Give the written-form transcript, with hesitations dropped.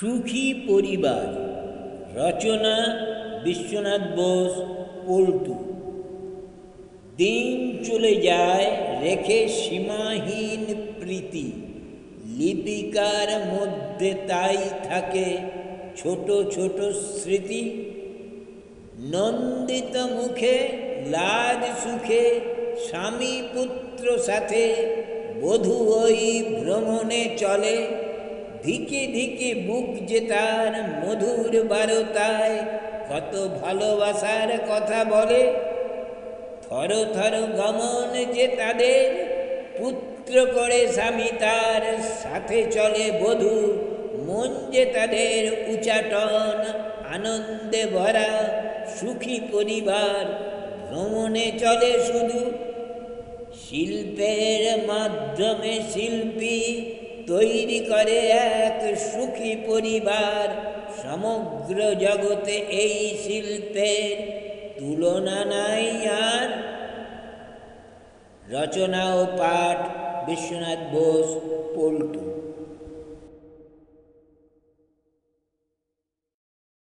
সুখী পরিবার। রচনা বিশ্বনাথ বোস, পল্টু। দিন চলে যায় রেখে সীমাহীন প্রীতি, লিপিকার মধ্যে তাই থাকে ছোট ছোট স্মৃতি। নন্দিত মুখে লাজ সুখে স্বামী পুত্র সাথে বধূ ওই ভ্রমণে চলে। ধিকে ধিকে বুক যে তার মধুর বারতায় কত ভালোবাসার কথা বলে। থর থর গমন যে তাদের পুত্র করে স্বামী তার সাথে চলে বধূ। মন যে তাদের উচাটন আনন্দে ভরা, সুখী পরিবার ভ্রমণে চলে শুধু। শিল্পের মাধ্যমে শিল্পী তৈরি করে এক সুখী পরিবার। সমগ্র জগতে এই শিল্পের তুলনা নাই আর। রচনা ও পাঠ বিশ্বনাথ বোস, পল্টু।